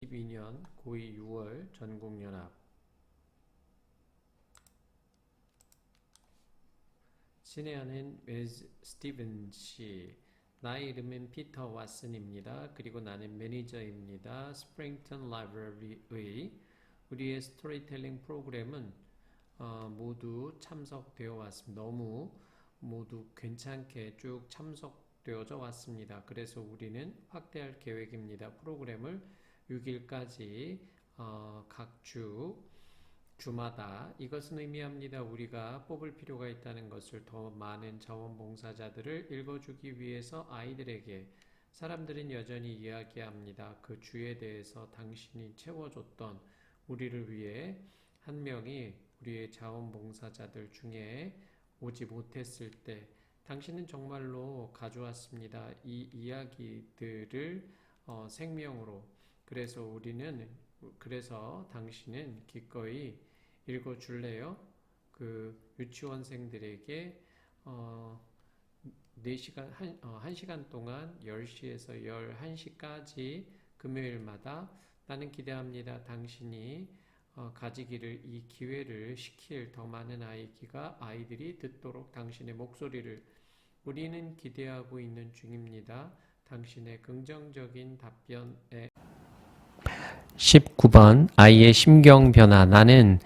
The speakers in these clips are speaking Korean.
2022년 고2 6월 전국연합 친애하는 웨즈 스티븐 씨. 나의 이름은 피터 왓슨입니다. 그리고 나는 매니저입니다. 스프링턴 라이브러리의 우리의 스토리텔링 프로그램은 모두 참석되어 왔습니다. 너무 모두 괜찮게 쭉 참석되어져 왔습니다. 그래서 우리는 확대할 계획입니다. 프로그램을 6일까지 각 주마다. 이것은 의미합니다. 우리가 뽑을 필요가 있다는 것을. 더 많은 자원봉사자들을 읽어주기 위해서 아이들에게. 사람들은 여전히 이야기합니다. 그 주에 대해서 당신이 채워줬던 우리를 위해 한 명이 우리의 자원봉사자들 중에 오지 못했을 때 당신은 정말로 가져왔습니다. 이 이야기들을 생명으로. 그래서 당신은 기꺼이 읽어줄래요? 그 유치원생들에게 1시간 동안 10시에서 11시까지 금요일마다. 나는 기대합니다. 당신이 가지기를 이 기회를 시킬 더 많은 아이들이 듣도록 당신의 목소리를 우리는 기대하고 있는 중입니다. 당신의 긍정적인 답변에 19번 아이의 심경 변화. 나는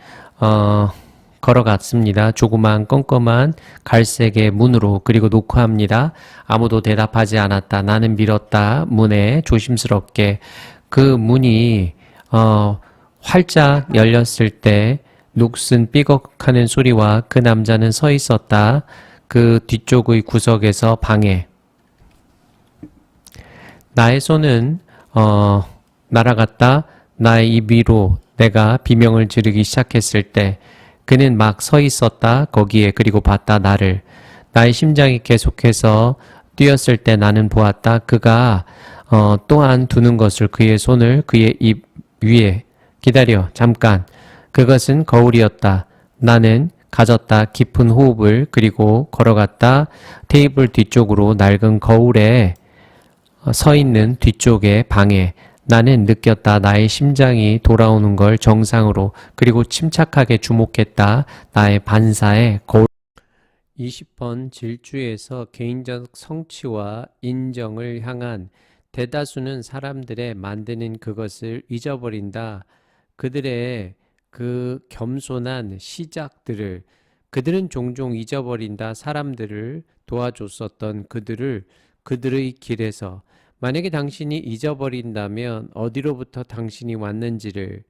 걸어갔습니다. 조그만 껌껌한 갈색의 문으로. 그리고 노크합니다. 아무도 대답하지 않았다. 나는 밀었다. 문에 조심스럽게. 그 문이 활짝 열렸을 때 녹슨 삐걱하는 소리와 그 남자는 서 있었다. 그 뒤쪽의 구석에서 방에. 나의 손은 날아갔다. 나의 입 위로 내가 비명을 지르기 시작했을 때 그는 막 서 있었다. 거기에. 그리고 봤다. 나를. 나의 심장이 계속해서 뛰었을 때 나는 보았다. 그가 또한 두는 것을. 그의 손을 그의 입 위에. 기다려. 잠깐. 그것은 거울이었다. 나는 가졌다. 깊은 호흡을. 그리고 걸어갔다. 테이블 뒤쪽으로. 낡은 거울에 서 있는 뒤쪽의 방에. 나는 느꼈다. 나의 심장이 돌아오는 걸 정상으로. 그리고 침착하게 주목했다. 나의 반사의 거울. 20번 질주에서 개인적 성취와 인정을 향한. 대다수는 사람들의 만드는 그것을 잊어버린다. 그들의 그 겸손한 시작들을. 그들은 종종 잊어버린다. 사람들을 도와줬었던 그들의 길에서. 만약에 당신이 잊어버린다면 어디로부터 당신이 왔는지를.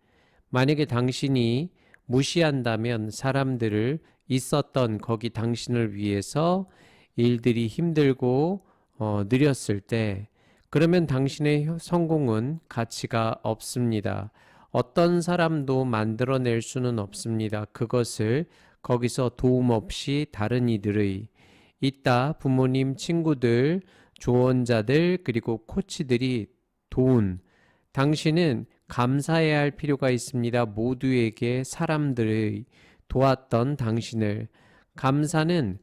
만약에 당신이 무시한다면 사람들을 있었던 거기 당신을 위해서 일들이 힘들고 느렸을 때, 그러면 당신의 성공은 가치가 없습니다. 어떤 사람도 만들어낼 수는 없습니다. 그것을 거기서 도움 없이 다른 이들의. 있다. 부모님, 친구들, 조언자들, 그리고 코치들이 도운. 당신은 감사해야 할 필요가 있습니다. 모두에게 사람들의 도왔던 당신을. 감사는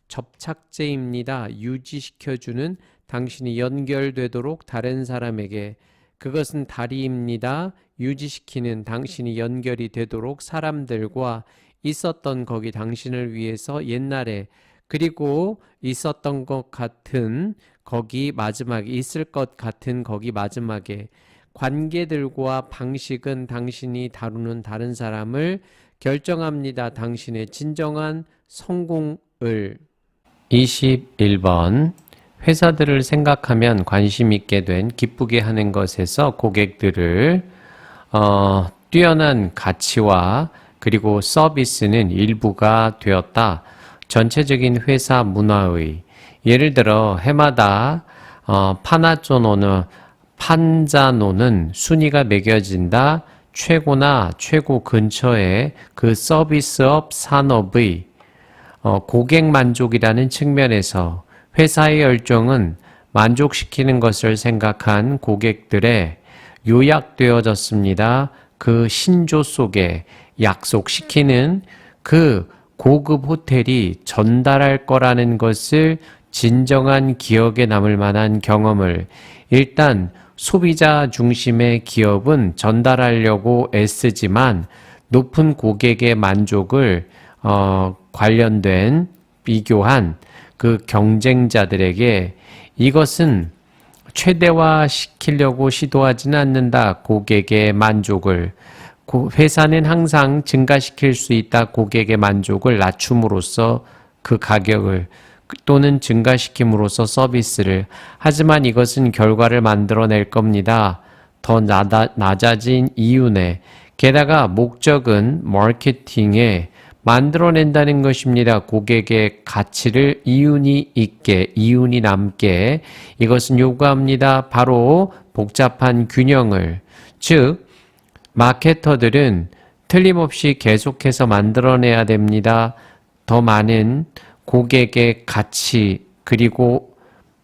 접착제입니다. 유지시켜주는. 당신이 연결되도록 다른 사람에게. 그것은 다리입니다. 유지시키는. 당신이 연결이 되도록 사람들과 있었던 거기 당신을 위해서 옛날에. 그리고 있었던 것 같은 거기 마지막에. 있을 것 같은 거기 마지막에. 관계들과 방식은 당신이 다루는 다른 사람을 결정합니다. 당신의 진정한 성공을. 21번 회사들을 생각하면 관심 있게 된 기쁘게 하는 것에서 고객들을 뛰어난 가치와 그리고 서비스는 일부가 되었다. 전체적인 회사 문화의. 예를 들어 해마다 판자노는 순위가 매겨진다. 최고나 최고 근처에 그 서비스업 산업의 고객 만족이라는 측면에서 회사의 열정은 만족시키는 것을 생각한 고객들의 요약되어졌습니다. 그 신조 속에 약속시키는 그 고급 호텔이 전달할 거라는 것을 진정한 기억에 남을 만한 경험을. 일단 소비자 중심의 기업은 전달하려고 애쓰지만 높은 고객의 만족을 관련된 비교한 그 경쟁자들에게 이것은 최대화시키려고 시도하지는 않는다. 고객의 만족을. 회사는 항상 증가시킬 수 있다. 고객의 만족을 낮춤으로써 그 가격을 또는 증가시킴으로써 서비스를. 하지만 이것은 결과를 만들어낼 겁니다. 더 낮아진 이윤에. 게다가 목적은 마케팅에 만들어낸다는 것입니다. 고객의 가치를 이윤이 있게, 이윤이 남게. 이것은 요구합니다. 바로 복잡한 균형을. 즉, 마케터들은 틀림없이 계속해서 만들어내야 됩니다. 더 많은 고객의 가치, 그리고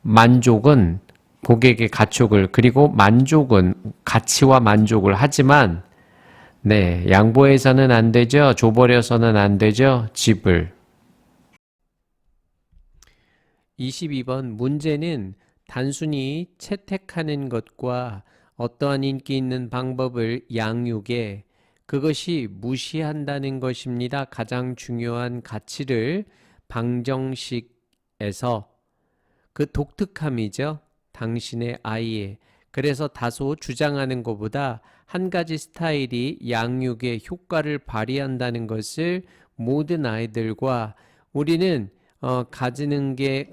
만족은 고객의 가축을, 그리고 만족은 가치와 만족을 하지만 네, 양보해서는 안 되죠. 줘버려서는 안 되죠. 집을. 22번 문제는 단순히 채택하는 것과 어떠한 인기 있는 방법을 양육에 그것이 무시한다는 것입니다. 가장 중요한 가치를 방정식에서 그 독특함이죠. 당신의 아이의. 그래서 다소 주장하는 것보다 한 가지 스타일이 양육의 효과를 발휘한다는 것을 모든 아이들과 우리는 가질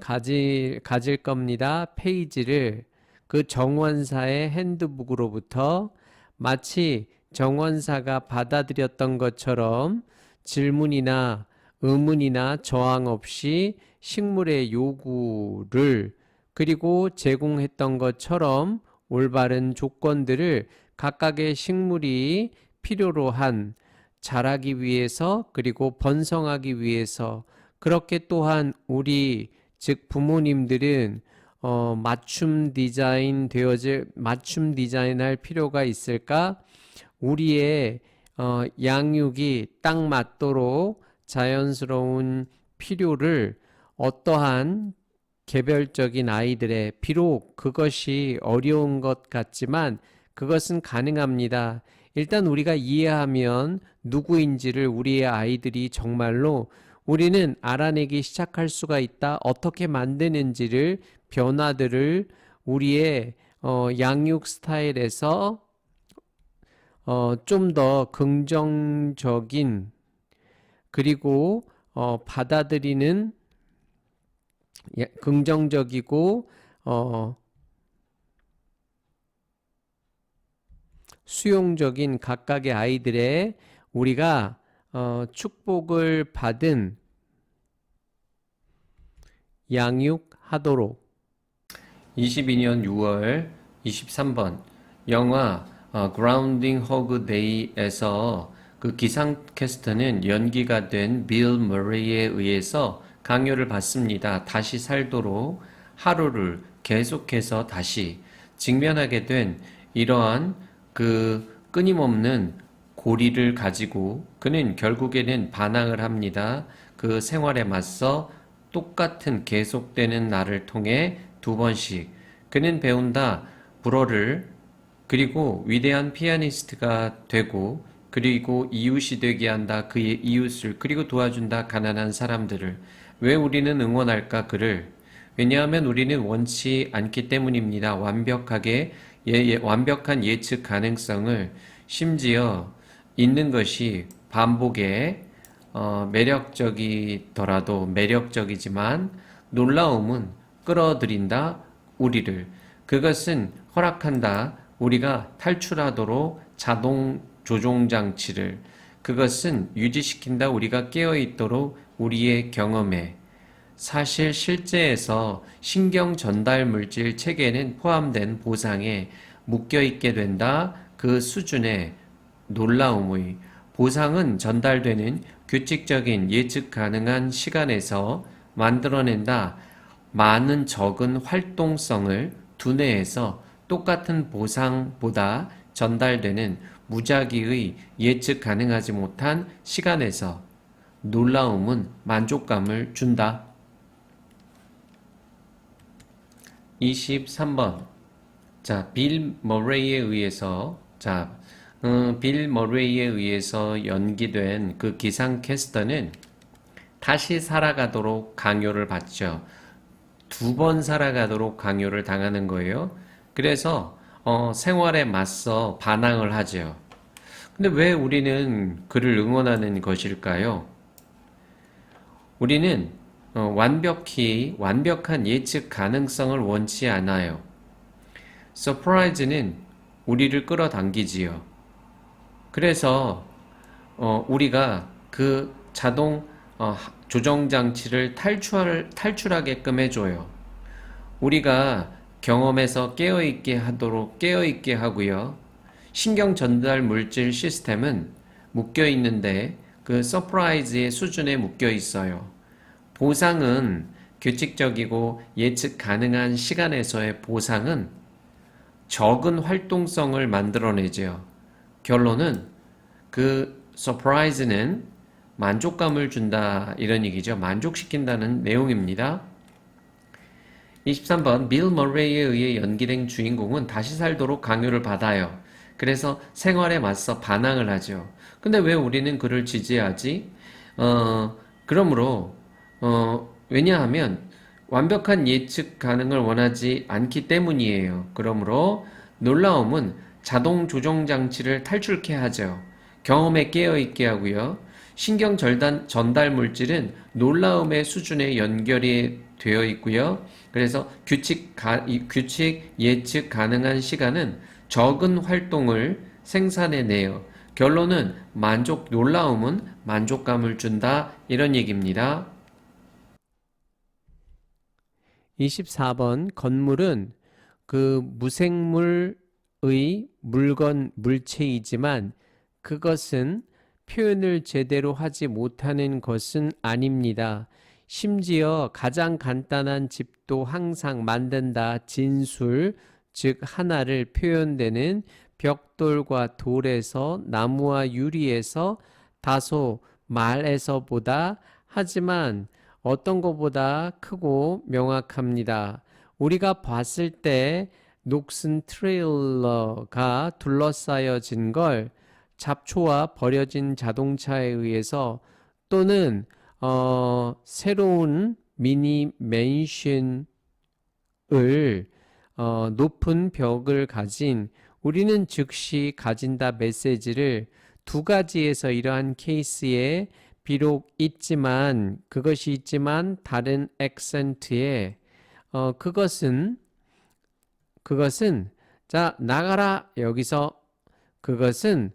겁니다. 페이지를 그 정원사의 핸드북으로부터 마치 정원사가 받아들였던 것처럼 질문이나 의문이나 저항 없이 식물의 요구를 그리고 제공했던 것처럼 올바른 조건들을 각각의 식물이 필요로 한 자라기 위해서 그리고 번성하기 위해서 그렇게 또한 우리 즉 부모님들은 맞춤 디자인할 필요가 있을까? 우리의 양육이 딱 맞도록 자연스러운 필요를 어떠한 개별적인 아이들의 비록 그것이 어려운 것 같지만 그것은 가능합니다. 일단 우리가 이해하면 누구인지를 우리의 아이들이 정말로 우리는 알아내기 시작할 수가 있다. 어떻게 만드는지를 변화들을 우리의 양육 스타일에서 좀 더 긍정적인 그리고 받아들이는 긍정적이고 수용적인 각각의 아이들의 우리가 축복을 받은 양육하도록 22년 6월 23번 영화 그라운딩 호그 데이에서 그 기상캐스터는 연기가 된 빌 머레이에 의해서 강요를 받습니다. 다시 살도록 하루를 계속해서 다시 직면하게 된 이러한 그 끊임없는 고리를 가지고 그는 결국에는 반항을 합니다. 그 생활에 맞서 똑같은 계속되는 날을 통해 두 번씩 그는 배운다. 불어를 그리고 위대한 피아니스트가 되고 그리고 이웃이 되게 한다. 그의 이웃을 그리고 도와준다. 가난한 사람들을. 왜 우리는 응원할까? 그를. 왜냐하면 우리는 원치 않기 때문입니다. 완벽한 예측 가능성을 심지어 있는 것이 반복에 매력적이지만 놀라움은 끌어들인다. 우리를. 그것은 허락한다. 우리가 탈출하도록 자동 조종 장치를. 그것은 유지시킨다. 우리가 깨어있도록 우리의 경험에. 사실 실제에서 신경 전달 물질 체계는 포함된 보상에 묶여있게 된다. 그 수준의 놀라움의 보상은 전달되는 규칙적인 예측 가능한 시간에서 만들어낸다. 많은 적은 활동성을 두뇌에서 똑같은 보상보다 전달되는 무작위의 예측 가능하지 못한 시간에서 놀라움은 만족감을 준다. 23번 자, 빌 머레이에 의해서, 빌 머레이에 의해서 연기된 그 기상캐스터는 다시 살아가도록 강요를 받죠. 두 번 살아가도록 강요를 당하는 거예요. 그래서 생활에 맞서 반항을 하죠. 근데 왜 우리는 그를 응원하는 것일까요? 우리는 완벽한 예측 가능성을 원치 않아요. 서프라이즈는 우리를 끌어당기지요. 그래서 우리가 그 자동 조정 장치를 탈출하게끔 해줘요. 우리가 경험에서 깨어있게 하고요. 신경 전달 물질 시스템은 묶여 있는데 그 서프라이즈의 수준에 묶여 있어요. 보상은 규칙적이고 예측 가능한 시간에서의 보상은 적은 활동성을 만들어내죠. 결론은 그 서프라이즈는 만족감을 준다 이런 얘기죠. 만족시킨다는 내용입니다. 23번 빌 머레이에 의해 연기된 주인공은 다시 살도록 강요를 받아요. 그래서 생활에 맞서 반항을 하죠. 근데 왜 우리는 그를 지지하지? 그러므로 왜냐하면 완벽한 예측 가능을 원하지 않기 때문이에요. 그러므로 놀라움은 자동 조정 장치를 탈출케 하죠. 경험에 깨어있게 하고요. 신경 전달 물질은 놀라움의 수준에 연결이 되어 있고요. 그래서 규칙 예측 가능한 시간은 적은 활동을 생산해내요. 결론은 놀라움은 만족감을 준다. 이런 얘기입니다. 24번 건물은 그 무생물의 물체이지만 그것은 표현을 제대로 하지 못하는 것은 아닙니다. 심지어 가장 간단한 집도 항상 만든다 진술, 즉 하나를 표현되는 벽돌과 돌에서 나무와 유리에서 다소 말에서보다 하지만 어떤 것보다 크고 명확합니다. 우리가 봤을 때 녹슨 트레일러가 둘러싸여진 걸 잡초와 버려진 자동차에 의해서 또는 새로운 미니 맨션을 높은 벽을 가진 우리는 즉시 가진다 메시지를 두 가지에서 이러한 케이스에 비록 있지만 그것이 있지만 다른 액센트에 그것은 자 나가라 여기서 그것은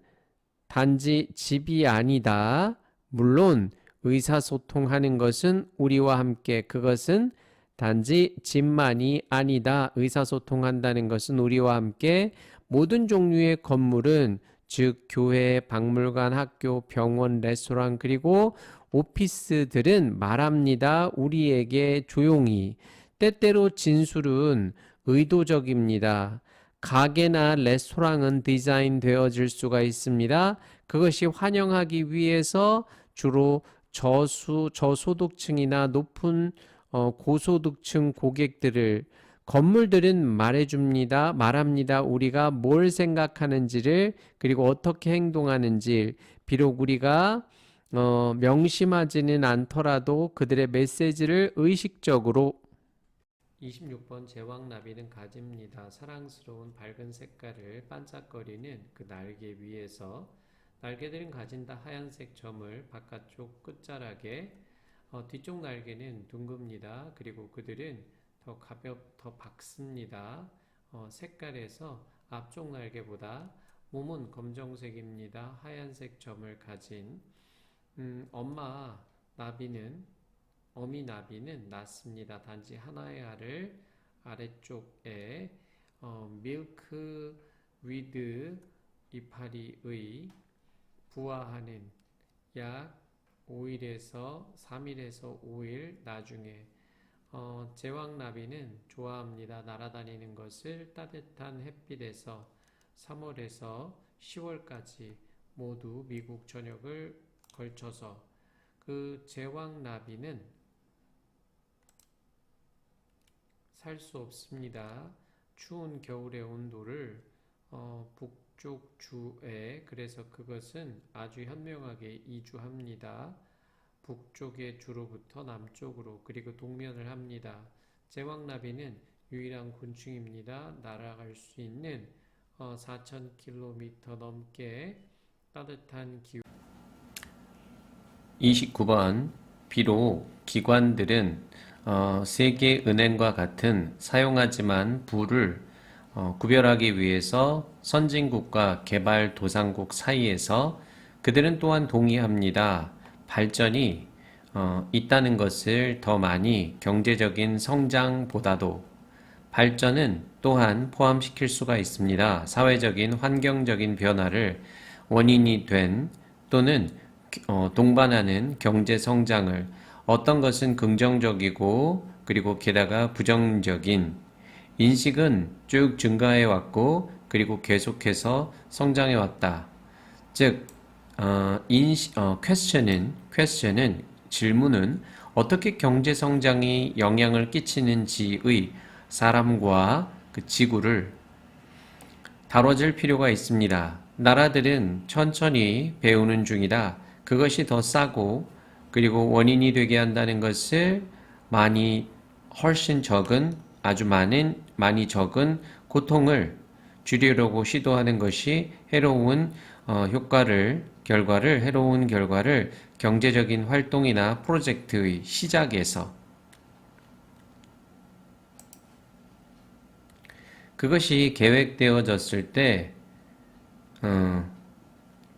단지 집이 아니다. 물론 의사소통하는 것은 우리와 함께 그것은 단지 집만이 아니다. 의사소통한다는 것은 우리와 함께 모든 종류의 건물은 즉 교회, 박물관, 학교, 병원, 레스토랑 그리고 오피스들은 말합니다. 우리에게 조용히. 때때로 진술은 의도적입니다. 가게나 레스토랑은 디자인되어질 수가 있습니다. 그것이 환영하기 위해서 주로 저소득층이나 높은 고소득층 고객들을 건물들은 말합니다. 우리가 뭘 생각하는지를 그리고 어떻게 행동하는지 비록 우리가 명심하지는 않더라도 그들의 메시지를 의식적으로 26번 제왕나비는 가집니다. 사랑스러운 밝은 색깔을 반짝거리는 그 날개 위에서 날개들은 가진다 하얀색 점을 바깥쪽 끝자락에 뒤쪽 날개는 둥급니다. 그리고 그들은 더 박습니다. 색깔에서 앞쪽 날개보다 몸은 검정색입니다. 하얀색 점을 가진 어미 나비는 낳습니다. 단지 하나의 알을 아래쪽에 밀크 위드 이파리의 부화하는 약 3일에서 5일 나중에 제왕나비는 좋아합니다. 날아다니는 것을 따뜻한 햇빛에서 3월에서 10월까지 모두 미국 전역을 걸쳐서 그 제왕나비는 살 수 없습니다. 추운 겨울의 온도를 북쪽 주에 그래서 그것은 아주 현명하게 이주합니다. 북쪽의 주로부터 남쪽으로 그리고 동면을 합니다. 제왕나비는 유일한 곤충입니다. 날아갈 수 있는 4,000km 넘게 따뜻한 기후. 29번 비록 기관들은 세계은행과 같은 사용하지만 부를 구별하기 위해서 선진국과 개발도상국 사이에서 그들은 또한 동의합니다. 발전이 있다는 것을 더 많이 경제적인 성장보다도 발전은 또한 포함시킬 수가 있습니다. 사회적인 환경적인 변화를 원인이 된 또는 동반하는 경제 성장을 어떤 것은 긍정적이고 그리고 게다가 부정적인 인식은 쭉 증가해 왔고 그리고 계속해서 성장해 왔다. 즉 question은 질문은 어떻게 경제 성장이 영향을 끼치는지의 사람과 그 지구를 다뤄질 필요가 있습니다. 나라들은 천천히 배우는 중이다. 그것이 더 싸고 그리고 원인이 되게 한다는 것을 훨씬 적은 아주 많이 적은 고통을 줄이려고 시도하는 것이 해로운 결과를 경제적인 활동이나 프로젝트의 시작에서 그것이 계획되어졌을 때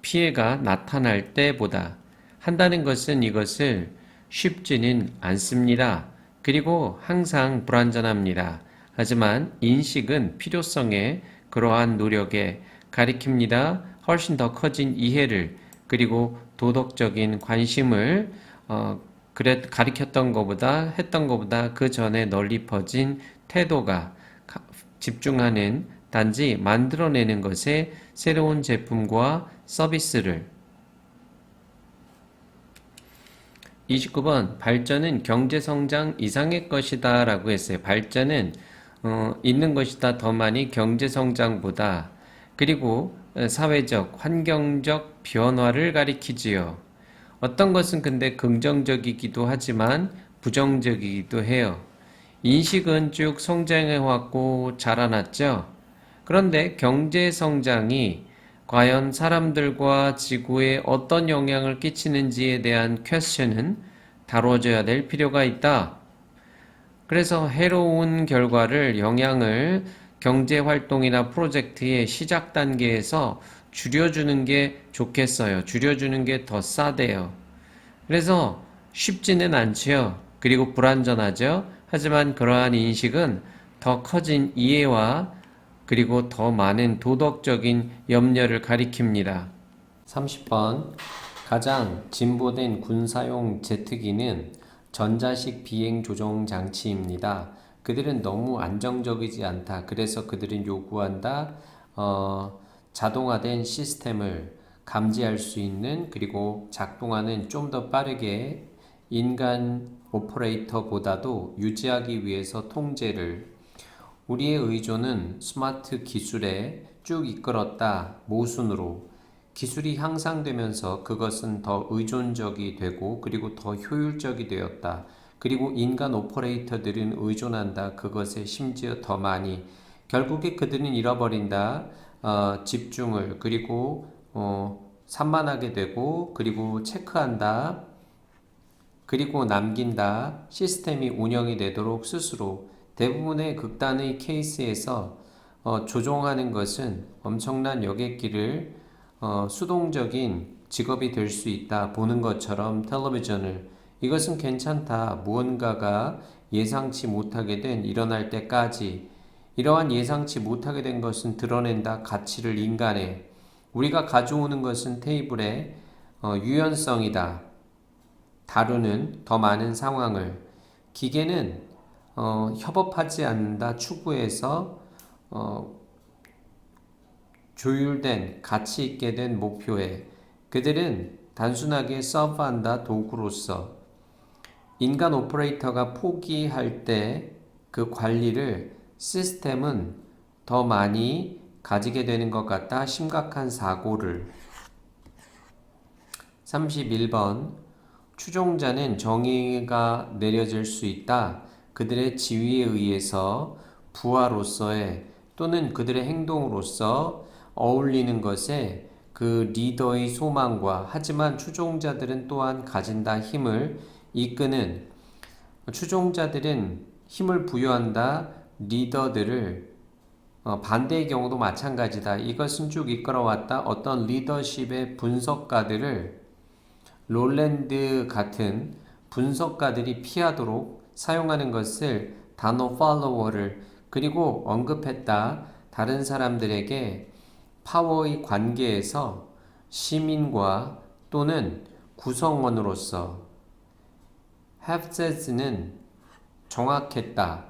피해가 나타날 때보다 한다는 것은 이것을 쉽지는 않습니다. 그리고 항상 불완전합니다. 하지만 인식은 필요성에 그러한 노력에 가리킵니다. 훨씬 더 커진 이해를 그리고 도덕적인 관심을 했던 것보다 그 전에 널리 퍼진 태도가 집중하는 단지 만들어내는 것에 새로운 제품과 서비스를 29번 발전은 경제성장 이상의 것이다 라고 했어요. 발전은 있는 것이다 더 많이 경제성장보다 그리고 사회적, 환경적 변화를 가리키지요. 어떤 것은 근데 긍정적이기도 하지만 부정적이기도 해요. 인식은 쭉 성장해왔고 자라났죠. 그런데 경제성장이 과연 사람들과 지구에 어떤 영향을 끼치는지에 대한 퀘스천은 다뤄져야 될 필요가 있다. 그래서 해로운 영향을 경제활동이나 프로젝트의 시작 단계에서 줄여주는 게 좋겠어요. 줄여주는 게 더 싸대요. 그래서 쉽지는 않지요. 그리고 불완전하죠. 하지만 그러한 인식은 더 커진 이해와 그리고 더 많은 도덕적인 염려를 가리킵니다. 30번 가장 진보된 군사용 제트기는 전자식 비행 조종 장치입니다. 그들은 너무 안정적이지 않다. 그래서 그들은 요구한다. 자동화된 시스템을 감지할 수 있는 그리고 작동하는 좀 더 빠르게 인간 오퍼레이터보다도 유지하기 위해서 통제를 우리의 의존은 스마트 기술에 쭉 이끌었다. 모순으로 기술이 향상되면서 그것은 더 의존적이 되고 그리고 더 효율적이 되었다. 그리고 인간 오퍼레이터들은 의존한다. 그것에 심지어 더 많이. 결국에 그들은 잃어버린다. 집중을 그리고 산만하게 되고 그리고 체크한다. 그리고 남긴다. 시스템이 운영이 되도록 스스로 대부분의 극단의 케이스에서 조종하는 것은 엄청난 여객기를 수동적인 직업이 될 수 있다. 보는 것처럼 텔레비전을 이것은 괜찮다. 무언가가 예상치 못하게 일어날 때까지 이러한 예상치 못하게 된 것은 드러낸다. 가치를 인간에 우리가 가져오는 것은 테이블의 유연성이다. 다루는 더 많은 상황을 기계는 협업하지 않는다. 추구해서 조율된 가치 있게 된 목표에 그들은 단순하게 서브한다. 도구로서 인간 오퍼레이터가 포기할 때 그 관리를 시스템은 더 많이 가지게 되는 것 같다. 심각한 사고를. 31번 추종자는 정의가 내려질 수 있다. 그들의 지위에 의해서 부하로서의 또는 그들의 행동으로서 어울리는 것에 그 리더의 소망과 하지만 추종자들은 또한 가진다 힘을 이끄는 추종자들은 힘을 부여한다. 리더들을 반대의 경우도 마찬가지다. 이것은 쭉 이끌어왔다. 어떤 리더십의 분석가들을 롤랜드 같은 분석가들이 피하도록 사용하는 것을 단어 팔로워를 그리고 언급했다. 다른 사람들에게 파워의 관계에서 시민과 또는 구성원으로서 헤프제즈는 정확했다.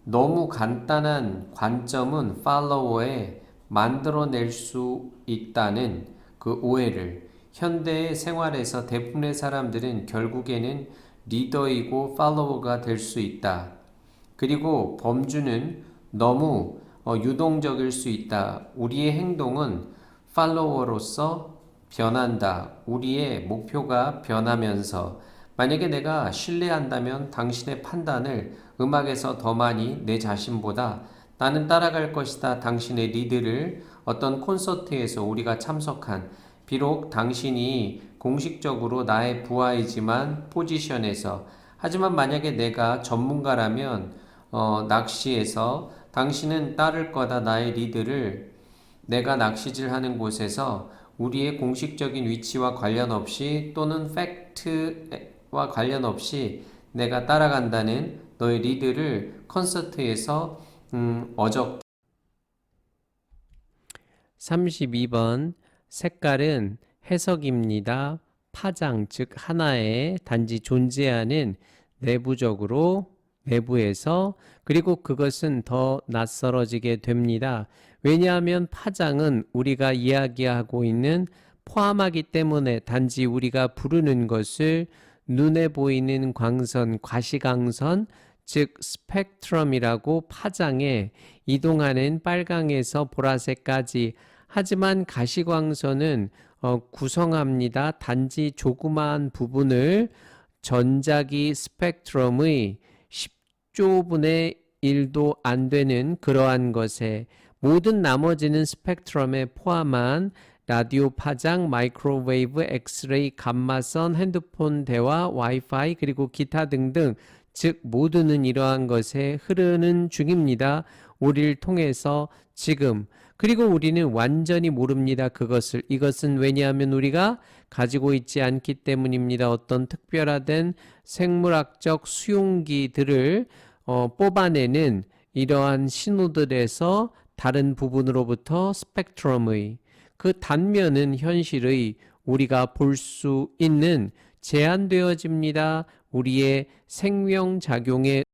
너무 간단한 관점은 팔로워에 만들어낼 수 있다는 그 오해를 현대의 생활에서 대부분의 사람들은 결국에는 리더이고 팔로워가 될 수 있다. 그리고 범주는 너무 유동적일 수 있다. 우리의 행동은 팔로워로서 변한다. 우리의 목표가 변하면서 만약에 내가 신뢰한다면 당신의 판단을 음악에서 더 많이 내 자신보다 나는 따라갈 것이다. 당신의 리드를 어떤 콘서트에서 우리가 참석한 비록 당신이 공식적으로 나의 부하이지만 포지션에서 하지만 만약에 내가 전문가라면 낚시에서 당신은 따를 거다. 나의 리드를 내가 낚시질하는 곳에서 우리의 공식적인 위치와 관련 없이 또는 팩트와 관련 없이 내가 따라간다는 너의 리드를 콘서트에서 어적 32번 색깔은 해석입니다. 파장 즉 하나의 단지 존재하는 내부에서 그리고 그것은 더 낯설어지게 됩니다. 왜냐하면 파장은 우리가 이야기하고 있는 포함하기 때문에 단지 우리가 부르는 것을 눈에 보이는 광선, 과시광선, 즉 스펙트럼이라고 파장에 이동하는 빨강에서 보라색까지 하지만 가시광선은 구성합니다. 단지 조그마한 부분을 전자기 스펙트럼의 10조분의 1도 안 되는 그러한 것에 모든 나머지는 스펙트럼에 포함한 라디오 파장, 마이크로웨이브, 엑스레이, 감마선, 핸드폰 대화, 와이파이 그리고 기타 등등 즉 모두는 이러한 것에 흐르는 중입니다. 우리를 통해서 지금 그리고 우리는 완전히 모릅니다. 이것은 왜냐하면 우리가 가지고 있지 않기 때문입니다. 어떤 특별화된 생물학적 수용기들을 뽑아내는 이러한 신호들에서 다른 부분으로부터 스펙트럼의 그 단면은 현실의 우리가 볼 수 있는 제한되어집니다. 우리의 생명작용의